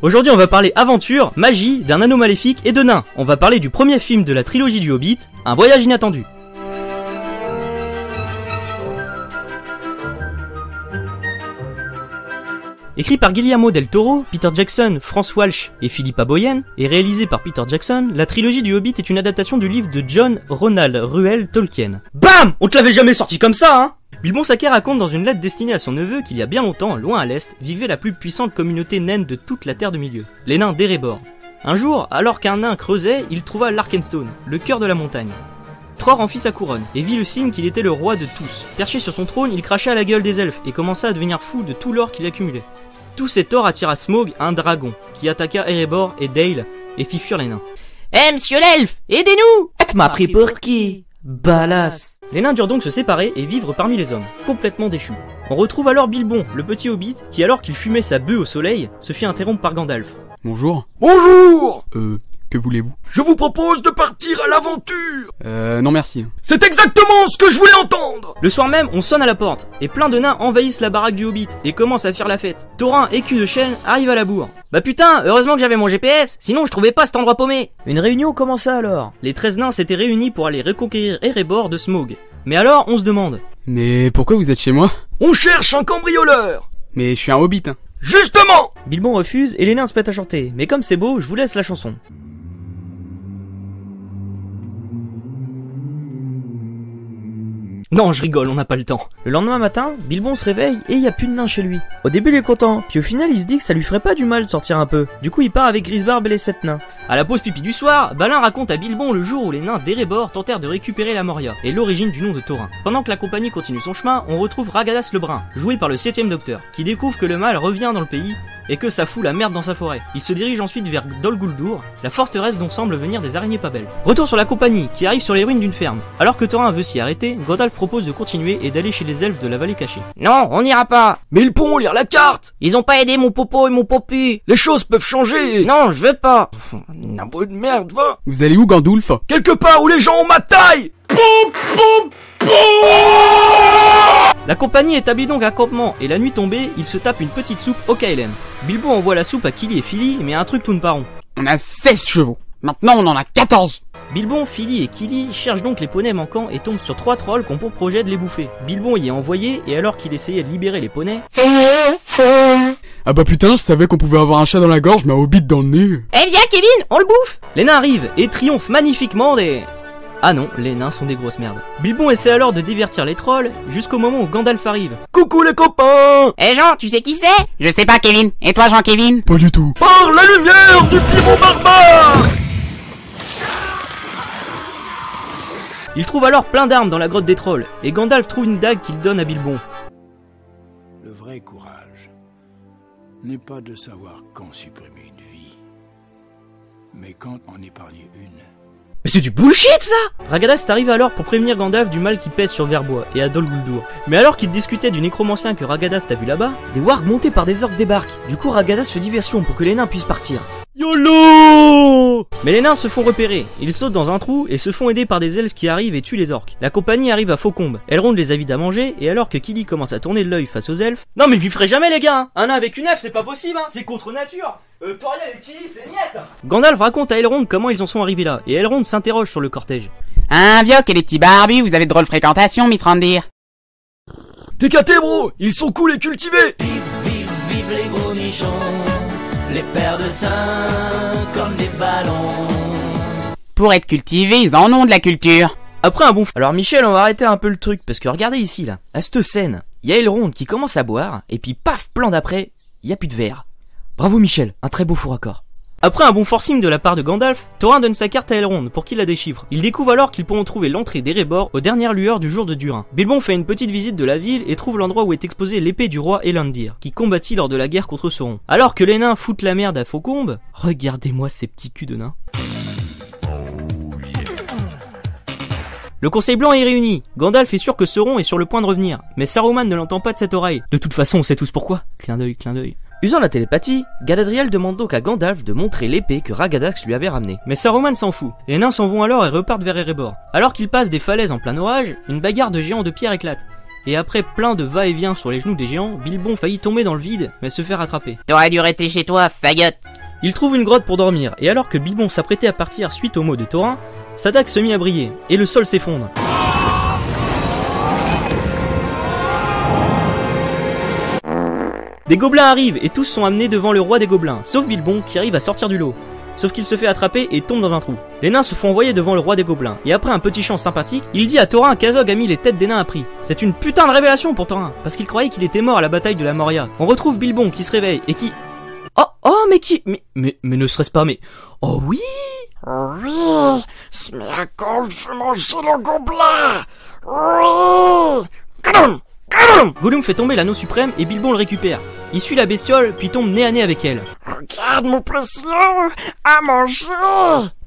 Aujourd'hui on va parler aventure, magie, d'un anneau maléfique et de nains. On va parler du premier film de la trilogie du Hobbit, Un voyage inattendu. Écrit par Guillermo del Toro, Peter Jackson, Franz Walsh et Philippa Boyen, et réalisé par Peter Jackson, la trilogie du Hobbit est une adaptation du livre de John Ronald Reuel Tolkien. BAM! On te l'avait jamais sorti comme ça, hein! Bilbon Saquet raconte dans une lettre destinée à son neveu qu'il y a bien longtemps, loin à l'est, vivait la plus puissante communauté naine de toute la Terre de Milieu, les nains d'Erebor. Un jour, alors qu'un nain creusait, il trouva l'Arkenstone, le cœur de la montagne. Tror en fit sa couronne, et vit le signe qu'il était le roi de tous. Perché sur son trône, il cracha à la gueule des elfes, et commença à devenir fou de tout l'or qu'il accumulait. Tout cet or attira Smaug, un dragon, qui attaqua Erebor et Dale, et fit fuir les nains. Eh monsieur l'elfe, aidez-nous! Tu m'as pris pour qui? Balasse. Les nains durent donc se séparer et vivre parmi les hommes, complètement déchus. On retrouve alors Bilbon, le petit hobbit, qui alors qu'il fumait sa bœuf au soleil, se fit interrompre par Gandalf. Bonjour. Bonjour! Que voulez-vous? Je vous propose de partir à l'aventure! Non merci. C'est exactement ce que je voulais entendre! Le soir même, on sonne à la porte, et plein de nains envahissent la baraque du hobbit, et commencent à faire la fête. Thorin, écu de chêne, arrive à la bourre. Bah putain, heureusement que j'avais mon GPS, sinon je trouvais pas cet endroit paumé. Une réunion commença alors. Les 13 nains s'étaient réunis pour aller reconquérir Erebor de Smaug. Mais alors, on se demande... Mais pourquoi vous êtes chez moi? On cherche un cambrioleur! Mais je suis un hobbit, hein. Justement! Bilbon refuse, et les nains se mettent à chanter. Mais comme c'est beau, je vous laisse la chanson. Non, je rigole, on n'a pas le temps. Le lendemain matin, Bilbon se réveille et il y a plus de nains chez lui. Au début, il est content, puis au final, il se dit que ça lui ferait pas du mal de sortir un peu. Du coup, il part avec Grisbarbe et les 7 nains. À la pause pipi du soir, Balin raconte à Bilbon le jour où les nains d'Erebor tentèrent de récupérer la Moria et l'origine du nom de Thorin. Pendant que la compagnie continue son chemin, on retrouve Radagast le Brun, joué par le 7ème Docteur, qui découvre que le mal revient dans le pays et que ça fout la merde dans sa forêt. Il se dirige ensuite vers Dol Guldur, la forteresse dont semblent venir des araignées pas belles. Retour sur la compagnie, qui arrive sur les ruines d'une ferme. Alors que Thorin veut s'y arrêter, Gandalf propose de continuer et d'aller chez les elfes de la vallée cachée. Non, on n'ira pas. Mais ils pourront lire la carte! Ils ont pas aidé mon popo et mon popu. Les choses peuvent changer! Non, je veux pas. Un peu de merde, va! Vous allez où, Gandulf? Quelque part où les gens ont ma taille! La compagnie établit donc un campement et la nuit tombée, il se tape une petite soupe au KLM. Bilbo envoie la soupe à Kili et Fili, mais un truc tourne pas rond. On a 16 chevaux. Maintenant on en a 14. Bilbon, Fili et Kili cherchent donc les poneys manquants et tombent sur 3 trolls qui ont pour projet de les bouffer. Bilbon y est envoyé et alors qu'il essayait de libérer les poneys... Ah bah putain, je savais qu'on pouvait avoir un chat dans la gorge mais un hobbit dans le nez. Eh viens Kevin, on le bouffe. Les nains arrivent et triomphent magnifiquement des... Ah non, les nains sont des grosses merdes. Bilbon essaie alors de divertir les trolls, jusqu'au moment où Gandalf arrive. Coucou les copains! Eh Jean, tu sais qui c'est? Je sais pas Kevin. Et toi Jean-Kevin? Pas du tout. Par la lumière du piment barbare! Il trouve alors plein d'armes dans la grotte des trolls, et Gandalf trouve une dague qu'il donne à Bilbon. Le vrai courage n'est pas de savoir quand supprimer une vie, mais quand en épargner une. Mais c'est du bullshit ça! Radagast arrive alors pour prévenir Gandalf du mal qui pèse sur Verbois et à Dol Guldur. Mais alors qu'il discutait du nécromancien que Radagast a vu là-bas, des wargs montés par des orques débarquent. Du coup Radagast fait diversion pour que les nains puissent partir. YOLO! Mais les nains se font repérer, ils sautent dans un trou et se font aider par des elfes qui arrivent et tuent les orques. La compagnie arrive à Faucombe, Elrond les invite à manger et alors que Kili commence à tourner de l'œil face aux elfes... Non mais je lui ferai jamais les gars, hein. Un nain avec une elfe c'est pas possible, hein. C'est contre nature. Toriel et Kili c'est niette. Gandalf raconte à Elrond comment ils en sont arrivés là et Elrond s'interroge sur le cortège. Un vieux et les petits barbus, vous avez de drôles fréquentations, Miss Randir. T'es caté bro, ils sont cool et cultivés! Vive les gros nichons, les paires de seins comme des ballons. Pour être cultivés, ils en ont de la culture. Après un bon... Alors Michel, on va arrêter un peu le truc, parce que regardez ici là, à cette scène, il y a Elrond qui commence à boire, et puis paf, plan d'après, il y a plus de verre. Bravo Michel, un très beau faux raccord. Après un bon forcing de la part de Gandalf, Thorin donne sa carte à Elrond pour qu'il la déchiffre. Il découvre alors qu'ils pourront trouver l'entrée d'Erebor aux dernières lueurs du jour de Durin. Bilbon fait une petite visite de la ville et trouve l'endroit où est exposée l'épée du roi Elandir, qui combattit lors de la guerre contre Sauron. Alors que les nains foutent la merde à Faucombe, regardez-moi ces petits culs de nains. Le conseil blanc est réuni. Gandalf est sûr que Sauron est sur le point de revenir, mais Saruman ne l'entend pas de cette oreille. De toute façon, on sait tous pourquoi. Clin d'œil, clin d'œil. Usant la télépathie, Galadriel demande donc à Gandalf de montrer l'épée que Radagast lui avait ramenée. Mais Saruman s'en fout. Les nains s'en vont alors et repartent vers Erebor. Alors qu'ils passent des falaises en plein orage, une bagarre de géants de pierre éclate. et après plein de va-et-vient sur les genoux des géants, Bilbon faillit tomber dans le vide, mais se fait rattraper. T'aurais dû rester chez toi, fagotte. Il trouve une grotte pour dormir, et alors que Bilbon s'apprêtait à partir suite aux mots de Thorin, sa dague se mit à briller, et le sol s'effondre. Des gobelins arrivent, et tous sont amenés devant le roi des gobelins, sauf Bilbon qui arrive à sortir du lot. Sauf qu'il se fait attraper et tombe dans un trou. Les nains se font envoyer devant le roi des gobelins, et après un petit chant sympathique, il dit à Thorin qu'Azog a mis les têtes des nains à prix. C'est une putain de révélation pour Thorin, parce qu'il croyait qu'il était mort à la bataille de la Moria. On retrouve Bilbon qui se réveille, et qui... Oh, mais qui... Mais ne serait-ce pas, mais... Oh oui. Sméagol fait manger le gobelin. Oui. Gollum fait tomber l'anneau suprême et Bilbon le récupère. Il suit la bestiole, puis tombe nez à nez avec elle. Regarde mon précieux, à manger.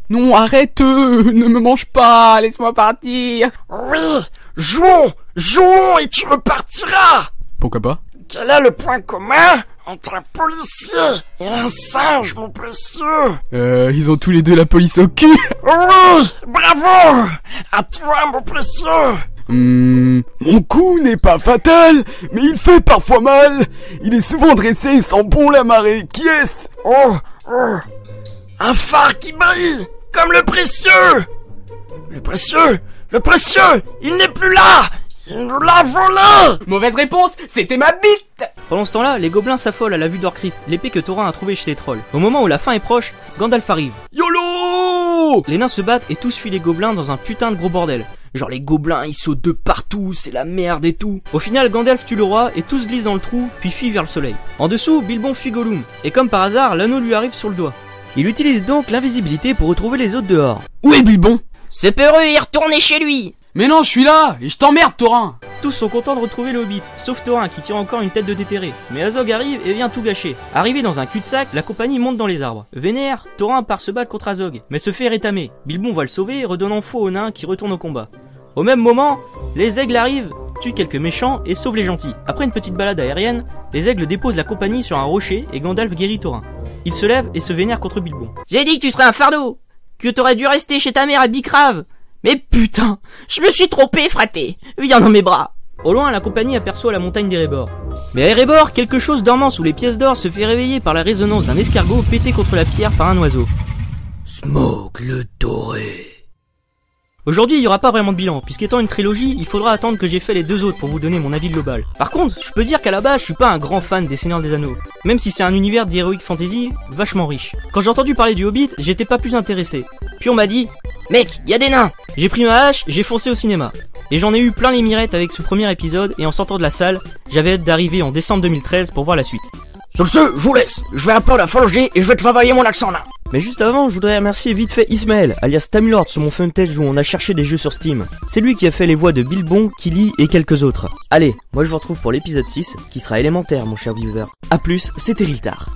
Non, arrête, ne me mange pas, laisse-moi partir. Oui, jouons et tu repartiras. Pourquoi pas? Quel est le point commun entre un policier et un singe, mon précieux? Ils ont tous les deux la police au cul. Oui, bravo. À toi, mon précieux. Mon coup n'est pas fatal, mais il fait parfois mal. Il est souvent dressé et sent bon la marée. Qui est-ce? Oh, un phare qui brille, comme le précieux. Le précieux, il n'est plus là. Il nous l'a volé. Mauvaise réponse, c'était ma bite. Pendant ce temps-là, les gobelins s'affolent à la vue d'Orchrist, l'épée que Thorin a trouvée chez les trolls. Au moment où la fin est proche, Gandalf arrive. YOLO. Les nains se battent et tous fuient les gobelins dans un putain de gros bordel. Genre les gobelins ils sautent de partout, c'est la merde et tout. Au final, Gandalf tue le roi et tous glissent dans le trou, puis fuient vers le soleil. En dessous, Bilbon fuit Gollum, et comme par hasard, l'anneau lui arrive sur le doigt. Il utilise donc l'invisibilité pour retrouver les autres dehors. Où est Bilbon? Ce peureux est retourné chez lui. Mais non, je suis là, et je t'emmerde, Thorin. Tous sont contents de retrouver le Hobbit, sauf Thorin qui tire encore une tête de déterré. Mais Azog arrive et vient tout gâcher. Arrivé dans un cul-de-sac, la compagnie monte dans les arbres. Vénère, Thorin part se battre contre Azog, mais se fait rétamer. Bilbon va le sauver, redonnant faux aux nains qui retournent au combat. Au même moment, les aigles arrivent, tuent quelques méchants et sauvent les gentils. Après une petite balade aérienne, les aigles déposent la compagnie sur un rocher et Gandalf guérit Thorin. Il se lève et se vénère contre Bilbon. J'ai dit que tu serais un fardeau, que t'aurais dû rester chez ta mère à Bicrave. Mais putain, je me suis trompé, fraté. Viens dans mes bras. Au loin, la compagnie aperçoit la montagne d'Erebor. Mais à Erebor, quelque chose dormant sous les pièces d'or se fait réveiller par la résonance d'un escargot pété contre la pierre par un oiseau. Smoke le doré. Aujourd'hui, il n'y aura pas vraiment de bilan, puisqu'étant une trilogie, il faudra attendre que j'ai fait les deux autres pour vous donner mon avis global. Par contre, je peux dire qu'à la base, je suis pas un grand fan des Seigneurs des Anneaux, même si c'est un univers d'heroic fantasy vachement riche. Quand j'ai entendu parler du Hobbit, j'étais pas plus intéressé. Puis on m'a dit, Mec, y a des nains. J'ai pris ma hache, j'ai foncé au cinéma. Et j'en ai eu plein les mirettes avec ce premier épisode, et en sortant de la salle, j'avais hâte d'arriver en décembre 2013 pour voir la suite. Sur ce, je vous laisse. Je vais apprendre à forger et je vais travailler mon accent là. Mais juste avant, je voudrais remercier vite fait Ismaël, alias Tamulord sur mon Funtage où on a cherché des jeux sur Steam. C'est lui qui a fait les voix de Bilbon, Killy et quelques autres. Allez, moi je vous retrouve pour l'épisode 6, qui sera élémentaire mon cher viewer. A plus, c'était Riltar.